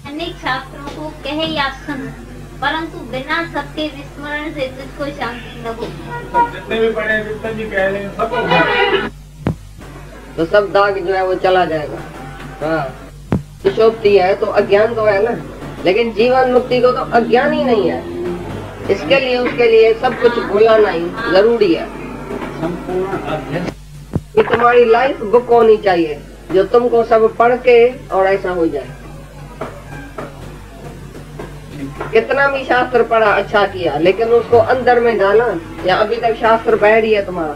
अनेक शास्त्रों को कहे या सुन, परंतु बिना सबके विस्मरण से तुझको शांति न हो। तो जितने भी पढ़े जितने भी कह लें सब तो सब दाग जो है वो चला जाएगा। हाँ, सुषुप्ति है तो अज्ञान तो है ना, लेकिन जीवन मुक्ति को तो अज्ञान ही नहीं है। इसके लिए उसके लिए सब कुछ भुलाना ही जरूरी है। संपूर्ण अध्ययन कि तुम्हारी लाइफ बुक होनी चाहिए जो तुमको सब पढ़ के और ऐसा हो जाए। कितना भी शास्त्र पढ़ा अच्छा किया, लेकिन उसको अंदर में डाला, या अभी तक शास्त्र बाहर ही है तुम्हारा,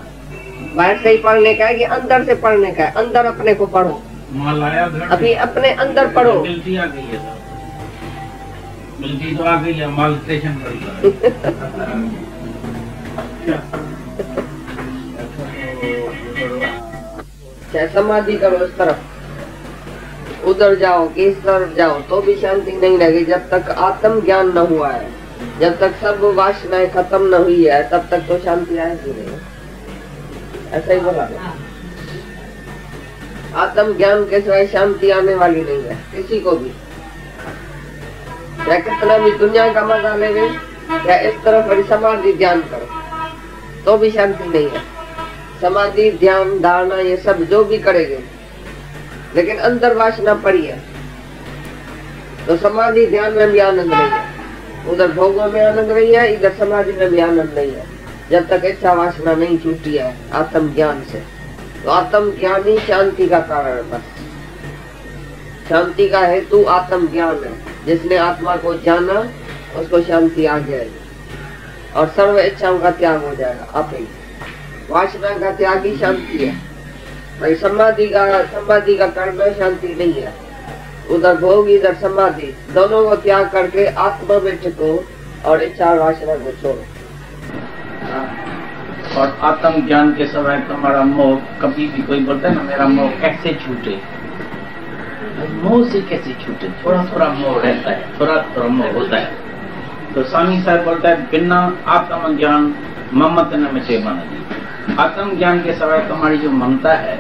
बाहर से ही पढ़ने का है कि अंदर से पढ़ने का है? अंदर अपने को पढ़ो, अभी अपने अंदर पढ़ो। मिलती आ गई है, मिलती तो आ गई है, माल स्टेशन पर चाहे समाधि करो इस तरफ, उधर जाओ कि इस तरफ जाओ, तो भी शांति नहीं रहेगी जब तक आत्म ज्ञान न हुआ है। जब तक सब वासनाएं खत्म न हुई है तब तक तो शांति आएगी नहीं। ऐसा ही बोला, आत्म ज्ञान के सिवाय शांति आने वाली नहीं है किसी को भी। चाहे कितना भी दुनिया का मजा ले गई, या इस तरफ समाधि ध्यान करो, तो भी शांति नहीं है। समाधि ध्यान धारणा ये सब जो भी करेंगे, लेकिन अंदर वासना पड़ी है, तो समाधि ध्यान में भी आनंद नहीं है। उधर भोगों में आनंद नहीं है, इधर समाधि में भी आनंद नहीं है, जब तक इच्छा वासना नहीं छूटी है आत्म ज्ञान से। तो आत्म ज्ञान ही शांति का कारण है। बस शांति का हेतु आत्म ज्ञान है। जिसने आत्मा को जाना उसको शांति आ जाएगी, और सर्व इच्छाओं का त्याग हो जाएगा आप ही। वासना का त्याग ही शांति है भाई। समाधि का करना शांति नहीं है। उधर भोग इधर समाधि, दोनों को त्याग करके आत्मा में टिको और इच्छा वासना को छोड़ो। और आत्म ज्ञान के समय तुम्हारा मोह, कभी भी कोई बोलता है ना मेरा मोह कैसे छूटे, मोह से कैसे छूटे? थोड़ा थोड़ा मोह रहता है, थोड़ा थोड़ा मोह होता है। तो स्वामी साहब बोलता है बिना आत्म ज्ञान ममता न मिटे मन। आत्म ज्ञान के समय तुम्हारी जो ममता है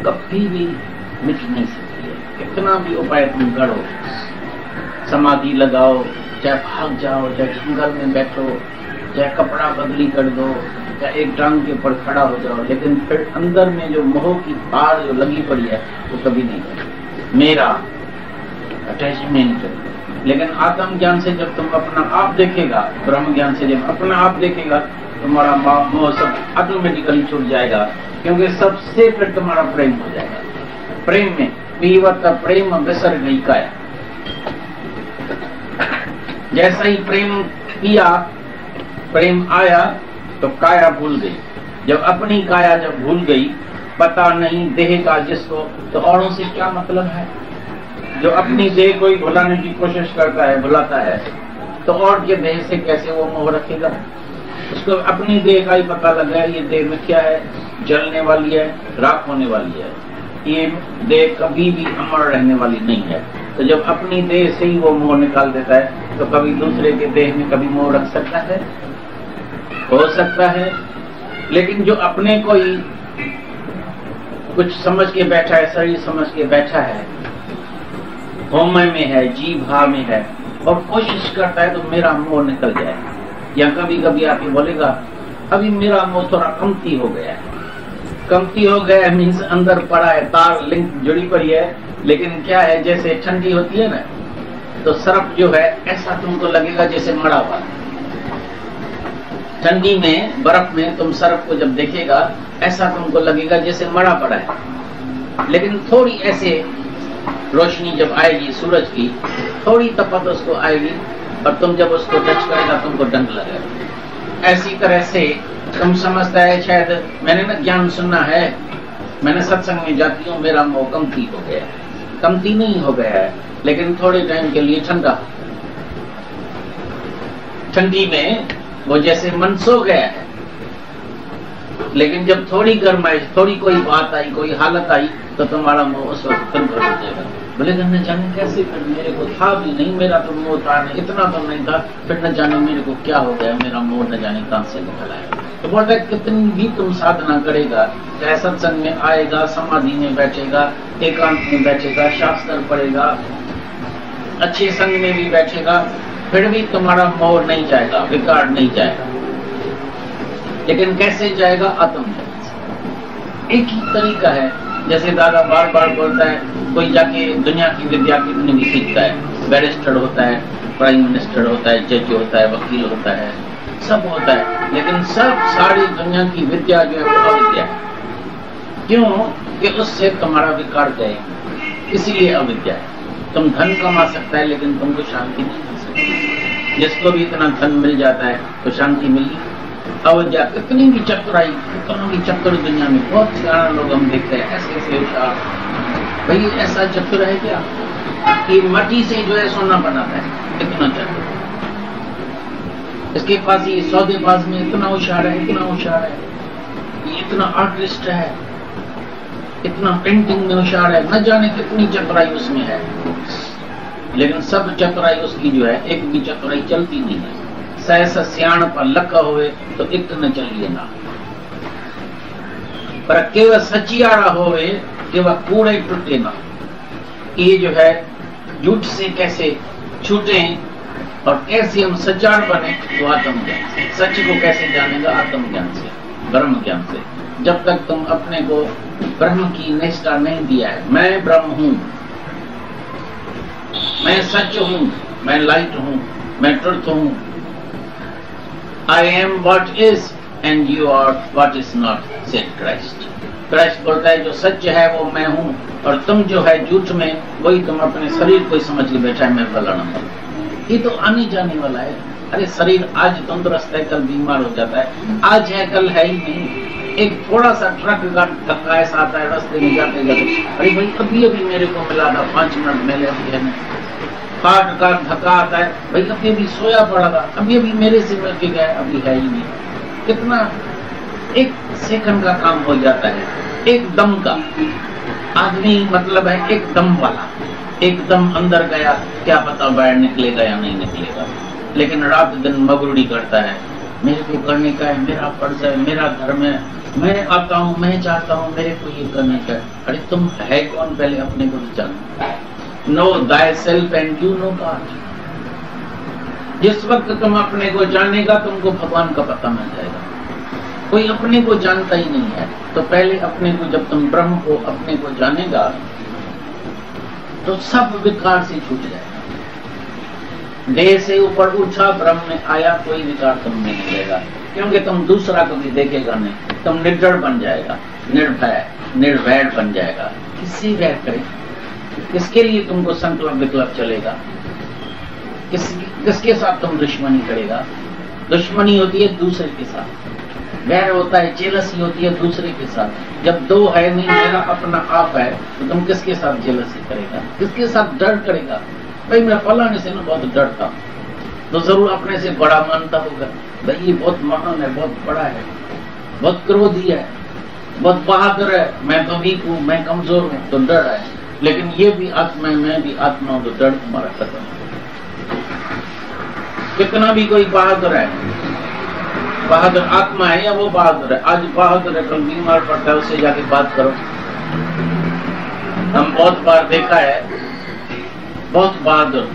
कभी भी मिट नहीं सकती है। कितना भी उपाय तुम करो, समाधि लगाओ, चाहे भाग जाओ, चाहे जंगल में बैठो, चाहे कपड़ा बदली कर दो, चाहे एक टांग के ऊपर खड़ा हो जाओ, लेकिन फिर अंदर में जो मोह की तार जो लगी पड़ी है वो कभी नहीं है। मेरा अटैचमेंट। लेकिन आत्म ज्ञान से जब तुम अपना आप देखेगा, ब्रह्म ज्ञान से जब अपना आप देखेगा, तुम्हारा मोह सब ऑटोमेटिकली छूट जाएगा, क्योंकि सबसे फिर तुम्हारा प्रेम हो जाएगा। प्रेम में पीवत प्रेम विसर गई काया। जैसा ही प्रेम किया, प्रेम आया तो काया भूल गई। जब अपनी काया जब भूल गई, पता नहीं देह का जिसको, तो औरों से क्या मतलब है? जो अपनी देह को ही भुलाने की कोशिश करता है, भुलाता है, तो और के देह से कैसे वो मोह रखेगा? उसको अपनी देह का ही पता लगा है, ये देह मिथ्या है, जलने वाली है, राख होने वाली है, ये देह कभी भी अमर रहने वाली नहीं है। तो जब अपनी देह से ही वो मोह निकाल देता है, तो कभी दूसरे के देह में कभी मोह रख सकता है? हो सकता है। लेकिन जो अपने को ही कुछ समझ के बैठा है, शरीर समझ के बैठा है, होमय में है, जी भाव में है, और कोशिश करता है तो मेरा मोह निकल जाए, या कभी कभी आके बोलेगा अभी मेरा मोह थोड़ा कमती हो गया है। कमती हो गया मीन्स अंदर पड़ा है, तार लिंक जुड़ी पड़ी है, लेकिन क्या है, जैसे ठंडी होती है ना, तो सर्फ जो है ऐसा तुमको लगेगा जैसे मड़ा हुआ। ठंडी में, बर्फ में तुम सर्फ को जब देखेगा, ऐसा तुमको लगेगा जैसे मड़ा पड़ा है। लेकिन थोड़ी ऐसे रोशनी जब आएगी सूरज की, थोड़ी तपत उसको आएगी, और तुम जब उसको टच करेगा तुमको डंक लगेगा। ऐसी तरह से तुम समझता है शायद मैंने ना ज्ञान सुनना है, मैंने सत्संग में जाती हूँ, मेरा मोह कमती हो गया है। कमती नहीं हो गया है, लेकिन थोड़े टाइम के लिए ठंडा। ठंडी में वो जैसे मन सो गया है, लेकिन जब थोड़ी गर्माइश, थोड़ी कोई बात आई, कोई हालत आई, तो तुम्हारा मोह उस वक्त फिर भर जाएगा। बोले न जाने कैसे, फिर मेरे को था भी नहीं, मेरा तो मोह था नहीं, इतना तो नहीं था, फिर न जाने मेरे को क्या हो गया, मेरा मोह न जाने कहां से निकल आया। तो बोलता है कितनी भी तुम साधना करेगा, चाहे सत्संग में आएगा, समाधि में बैठेगा, एकांत में बैठेगा, शास्त्र पढ़ेगा, अच्छे संग में भी बैठेगा, फिर भी तुम्हारा मोह नहीं जाएगा, विकार नहीं जाएगा। लेकिन कैसे जाएगा? आत्मज्ञान से। एक ही तरीका है, जैसे दादा बार बार बोलता है, कोई जाके दुनिया की विद्या कितनी भी सीखता है, बैरिस्टर होता है, प्राइम मिनिस्टर होता है, जज होता है, वकील होता है, सब होता है, लेकिन सब सारी दुनिया की विद्या जो है वो अविद्या है। क्यों? कि उससे तुम्हारा विकार गए, इसीलिए अविद्या है। तुम धन कमा सकता है लेकिन तुमको शांति नहीं मिल सकती। जिसको भी इतना धन मिल जाता है तो शांति मिली। अविद्या कितनी भी चतुराई, कितनों की चतुर दुनिया में बहुत सारे लोग हम देखते हैं, ऐसे ऐसे होशियार, भाई ऐसा चतुर है क्या कि मट्टी से जो है सोना बनाता है, इतना चतुर। इसके पास ये सौदेबाज में इतना होशियार है, इतना होशियार है, ये इतना आर्टिस्ट है, इतना पेंटिंग में होशियार है, न जाने कितनी चतुराई उसमें है। लेकिन सब चतुराई उसकी जो है, एक भी चतुराई चलती नहीं है। सहसा सियाण पर लखा हुए तो एक न चलिए ना, पर केवल सचियारा होवे केवल कूड़े टूटे ना। ये जो है झूठ से कैसे छूटे और कैसे हम सचार बने, तो आत्मज्ञान से। सच को कैसे जानेगा? आत्मज्ञान से, ब्रह्म ज्ञान से। जब तक तुम अपने को ब्रह्म की निष्ठा नहीं दिया है, मैं ब्रह्म हूं, मैं सच हूं, मैं लाइट हूं, मैं ट्रुथ हूं, I am what is and you are what is not, said Christ. Christ बोलता है जो सच है वो मैं हूं, और तुम जो है झूठ में, वही तुम अपने शरीर को समझ के बैठा है मैं फलाना। ये तो आने जाने वाला है। अरे शरीर आज तंदुरुस्त है, कल बीमार हो जाता है, आज है कल है ही नहीं। एक थोड़ा सा ट्रक का धक्का ऐसा आता है रास्ते में जाते जाते, अरे भाई अभी अभी मेरे को मिला था 5 मिनट पहले, अभी है हार्ट का धक्का आता है, भाई अभी अभी सोया पड़ा था, अभी अभी मेरे से मिल के गया, अभी है ही नहीं। कितना एक सेकंड का काम हो जाता है, एक दम का। आदमी मतलब है एक दम वाला, एकदम अंदर गया, क्या पता बाहर निकलेगा या नहीं निकलेगा। लेकिन रात दिन मगरूड़ी करता है, मेरे को करने का है, मेरा फर्ज है, मेरा धर्म है, मैं आता हूँ, मैं चाहता हूँ, मेरे को ये करने का है। अरे तुम है कौन? पहले अपने को जानो। Know thyself and you know God। जिस वक्त तुम अपने को जानेगा, तुमको भगवान का पता मिल जाएगा। कोई अपने को जानता ही नहीं है, तो पहले अपने को, जब तुम ब्रह्म को अपने को जानेगा तो सब विकार से छूट जाएगा। देह से ऊपर उठा, ब्रह्म में आया, कोई विकार तुम नहीं मिलेगा, क्योंकि तुम दूसरा कभी देखेगा नहीं। तुम निर्जड़ बन जाएगा, निर्भय निर्वैर बन जाएगा। किससे वैर करे? किसके लिए तुमको संकल्प विकल्प चलेगा? किसके साथ तुम दुश्मनी करेगा? दुश्मनी होती है दूसरे के साथ, वैर होता है, जेलसी होती है दूसरे के साथ। जब दो है नहीं, मेरा अपना आप है, तो तुम किसके साथ जेलसी करेगा? किसके साथ डर करेगा? भाई मैं फलाने से ना बहुत डरता हूँ, तो जरूर अपने से बड़ा मानता होगा, भाई ये बहुत महान है, बहुत बड़ा है, बहुत क्रोधी है, बहुत बहादुर है, मैं तो वीक हूँ, मैं कमजोर हूँ, तो डर है। लेकिन ये भी आत्मा है, मैं भी आत्मा हूं, तो डर तुम्हारा खत्म। कितना भी कोई बहादुर है, बहादुर आत्मा है या वो बहादुर है? आज बहादुर है, कल बीमार पड़ता है, उससे जाके बात करो। हम बहुत बार देखा है, बहुत बहादुर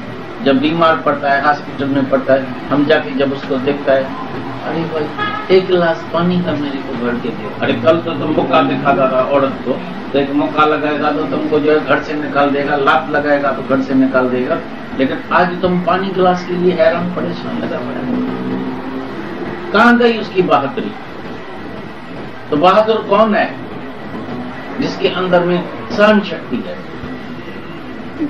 जब बीमार पड़ता है, हॉस्पिटल में पड़ता है, हम जाके जब उसको देखता है, अरे भाई 1 गिलास पानी का मेरे को भर के दो। अरे कल तो तुम मौका दिखाता था औरत को, तो एक मौका लगाएगा तो तुमको जो है घर से निकाल देगा, लात लगाएगा तो घर से निकाल देगा। लेकिन आज तुम पानी गिलास के लिए हैरान परेशान लगा पड़ा। कहां गई उसकी बहादुरी? तो बहादुर कौन है? जिसके अंदर में सहन शक्ति है,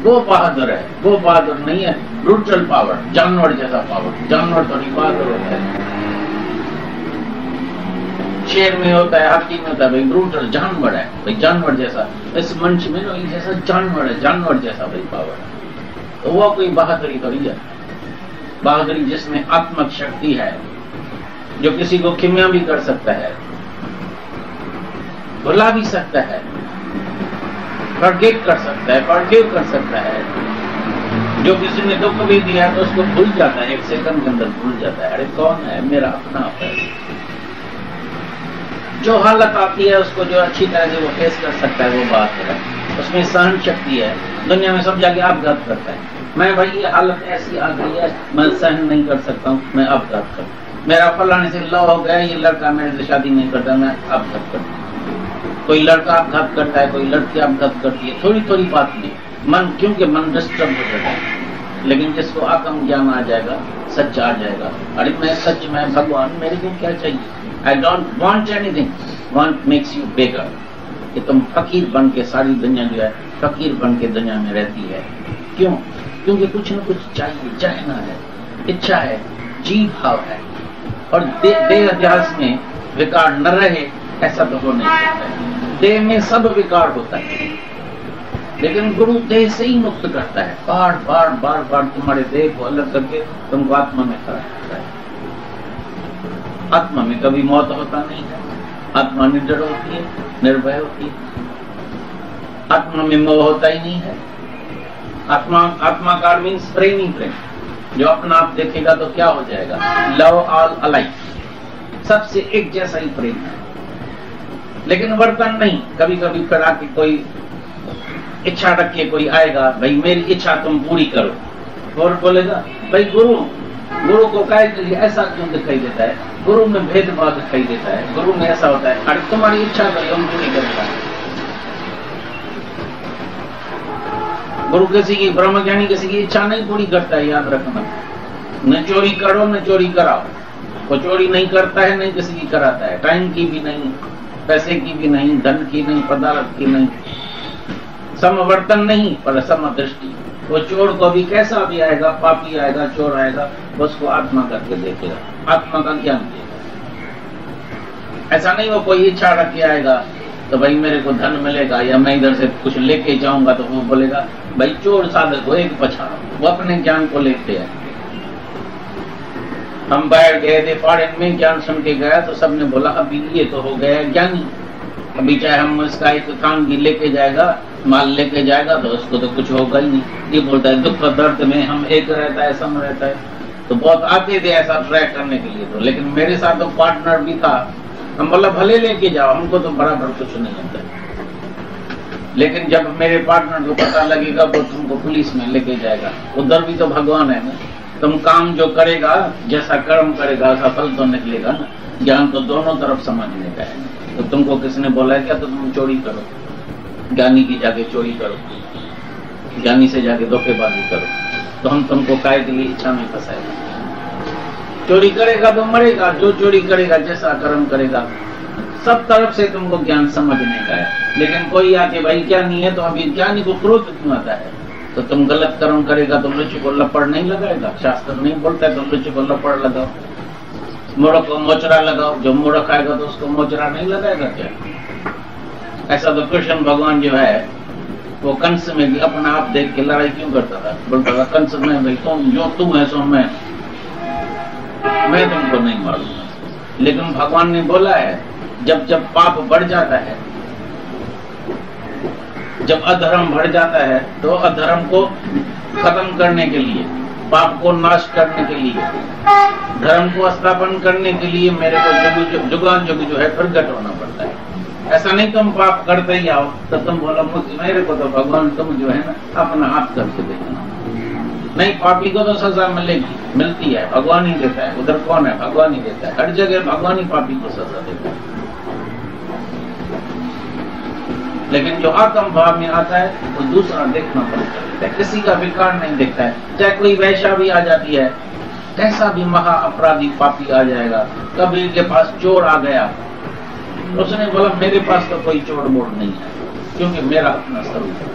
वो बहादुर है। वो बहादुर नहीं है ब्रूटल पावर, जानवर जैसा पावर। जानवर तो नहीं बहादुर होता है, शेर में होता है, हाथी में होता है, भाई ब्रूटल जानवर है, भाई जानवर जैसा। इस मंच में ना जैसा जानवर है, जानवर जैसा भाई पावर है। तो वो कोई बहादुरी तो नहीं है। बहादुरी जिसमें आत्मक शक्ति है, जो किसी को खिम्या भी कर सकता है, भुला भी सकता है, फॉरगिव कर सकता है, फॉरगिव कर सकता है। जो किसी ने दुख भी दिया है तो उसको भूल जाता है, 1 सेकंड के अंदर भूल जाता है। अरे कौन है? मेरा अपना आप है। जो हालत आती है उसको जो अच्छी तरह से वो फेस कर सकता है, वो बात है। उसमें सहन शक्ति है, दुनिया में सब जाके अपघात करता है। मैं भाई ये हालत ऐसी आ गई है, मैं सहन नहीं कर सकता हूँ, मैं अपघात करता हूँ। मेरा फलाने से लव हो गया, ये लड़का मेरे से शादी नहीं करता, मैं अपघात करता हूँ। कोई लड़का अपघात करता है, कोई लड़की अपघात करती है, थोड़ी थोड़ी बात नहीं मन, क्योंकि मन डिस्टर्ब हो जाता है। लेकिन जिसको आत्म ज्ञान आ जाएगा, सच आ जाएगा, अरे मैं सच में भगवान, मेरे को क्या चाहिए, I don't want anything, want makes you beggar. कि तुम फकीर बन के, सारी दुनिया जो है फकीर बन के दुनिया में रहती है। क्यों? क्योंकि कुछ न कुछ चाहिए, चाहना है, इच्छा है, जीव भाव है। और देह अध्यास में विकार न रहे ऐसा तो हो नहीं सकता। देह में सब विकार होता है, लेकिन गुरु देह से ही मुक्त करता है। बार बार बार बार तुम्हारे देह को अलग करके तुमको आत्मा में खड़ा करता है। आत्मा में कभी मौत होता नहीं है, आत्मा निर्जड़ होती है, निर्भय होती है। आत्मा में मोह होता ही नहीं है। आत्मा का मीन्स प्रेम ही प्रेम। जो अपना आप देखेगा तो क्या हो जाएगा, लव ऑल अलाइक, सबसे एक जैसा ही प्रेम है। लेकिन वर्तन नहीं, कभी कभी फिर आके कोई इच्छा रख के कोई आएगा, भाई मेरी इच्छा तुम पूरी करो, और बोलेगा भाई गुरु को काय के लिए ऐसा क्यों दिखाई देता है, गुरु में भेदभाव दिखाई देता है, गुरु में ऐसा होता है, अरे तुम्हारी इच्छा तो हम पूरी करता है। गुरु किसी की, ब्रह्मज्ञानी किसी की इच्छा नहीं पूरी करता है, याद रखना। न चोरी करो न चोरी कराओ, वो चोरी नहीं करता है, नहीं किसी की कराता है, टाइम की भी नहीं, पैसे की भी नहीं, धन की नहीं, पदार्थ की नहीं, समवर्तन नहीं पर समदृष्टि। वो चोर को भी कैसा भी आएगा, पापी आएगा, चोर आएगा, उसको आत्मा करके देखेगा, आत्मा का ज्ञान देगा। ऐसा नहीं वो कोई इच्छा रख के आएगा तो भाई मेरे को धन मिलेगा, या मैं इधर से कुछ लेके जाऊंगा, तो वो बोलेगा भाई चोर साधक हो एक पछाड़, वो अपने ज्ञान को लेते हैं। हम बैठ गए थे फॉरेन में, ज्ञान सुन के गया तो सबने बोला अभी ये तो हो गया ज्ञानी, अभी चाहे हम इसका एक काम की लेके जाएगा, माल लेके जाएगा तो उसको तो कुछ होगा ही नहीं। ये बोलता है दुख दर्द में हम एक रहता है, सम रहता है। तो बहुत आते थे ऐसा ट्रैक करने के लिए, तो लेकिन मेरे साथ तो पार्टनर भी था, हम बोला भले लेके जाओ, हमको तो बराबर कुछ नहीं होता। लेकिन जब मेरे पार्टनर को पता लगेगा वो तुमको पुलिस में लेके जाएगा, उधर भी तो भगवान है ना, तुम काम जो करेगा, जैसा कर्म करेगा वैसा फल तो निकलेगा ना। ज्ञान तो दोनों तरफ समझने का है। तो तुमको किसने बोला है क्या तो तुम चोरी करो, ज्ञानी की जाके चोरी करो, ज्ञानी से जाके धोखेबाजी करो, तो हम तुमको काय के लिए इच्छा में फंसाएगा। चोरी करेगा तो मरेगा, जो चोरी करेगा, जैसा कर्म करेगा, सब तरफ से तुमको ज्ञान समझने का है। लेकिन कोई आके भाई ज्ञानी है तो अभी ज्ञानी को क्रोध क्यों आता है, तो तुम गलत कर्म करेगा तो लुच्चे को लपड़ नहीं लगाएगा, शास्त्र नहीं बोलता है तो लुच्चे को लपड़ लगाओ, मूढ़ को मोचरा लगाओ, जो मूढ़ खाएगा तो उसको मोचरा नहीं लगाएगा क्या। ऐसा तो कृष्ण भगवान जो है वो कंस में भी अपना आप देख के लड़ाई क्यों करता था, बोलता था कंस में भाई तुम जो तुम है सो मैं तुमको नहीं मारूंगा। लेकिन भगवान ने बोला है जब जब पाप बढ़ जाता है, जब अधर्म बढ़ जाता है, तो अधर्म को खत्म करने के लिए, पाप को नाश करने के लिए, धर्म को स्थापन करने के लिए मेरे को जुगान जुग जो है प्रकट होना पड़ता है। ऐसा नहीं तुम पाप करते ही आओ तो तुम बोलो मेरे को तो भगवान तुम जो है ना अपना आप करके देखना। नहीं, पापी को तो सजा मिलेगी, मिलती है, भगवान ही देता है। उधर कौन है, भगवान ही देता है, हर जगह भगवान ही पापी को सजा देता है। लेकिन जो आत्म भाव में आता है वो दूसरा देखना पड़ता है, किसी का विकार नहीं देखता है। चाहे कोई वैश्या भी आ जाती है, कैसा भी महा अपराधी पापी आ जाएगा, कबीर के पास चोर आ गया, उसने बोला मेरे पास तो कोई चोर मोड़ नहीं है क्योंकि मेरा अपना स्वरूप है।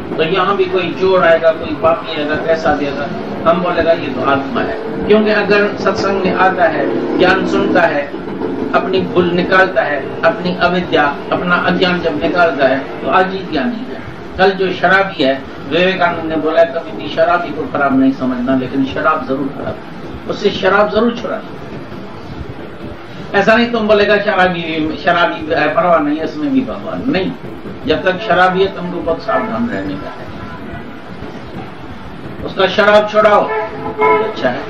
तो यहाँ भी कोई चोर आएगा, कोई पापी आएगा, कैसा देगा, हम बोलेगा ये तो आत्मा है। क्योंकि अगर सत्संग में आता है, ज्ञान सुनता है, अपनी भूल निकालता है, अपनी अविद्या, अपना अज्ञान जब निकालता है तो आज ही ज्ञानी है। कल जो शराबी है, विवेकानंद ने बोला कभी भी शराबी को खराब नहीं समझना, लेकिन शराब जरूर खराब है, उससे शराब जरूर छुड़ानी। ऐसा नहीं तुम बोलेगा शराबी है, परवाह नहीं, इसमें भी भगवान नहीं। जब तक शराबी है तुमको बहुत सावधान रहने का है। उसका शराब छुड़ाओ अच्छा है।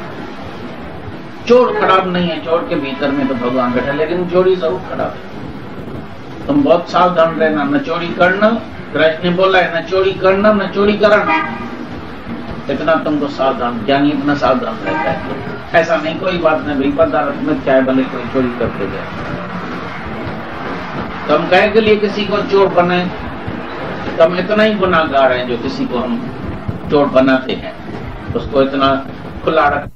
चोर खराब नहीं है, चोर के भीतर में तो भगवान बैठा, लेकिन चोरी जरूर खराब है। तुम बहुत सावधान रहना, न चोरी करना कृष्ण ने बोला है न चोरी करना न चोरी करना, इतना तुमको सावधान, ज्ञानी इतना सावधान रहता है। ऐसा नहीं कोई बात नहीं भाई, पदार्थ में चाहे भले कोई चोरी करते जाए, तो हम कहे के लिए किसी को चोर बनाए, तो हम इतना ही गुनाहगार हैं जो किसी को हम चोर बनाते हैं, उसको इतना खुला रख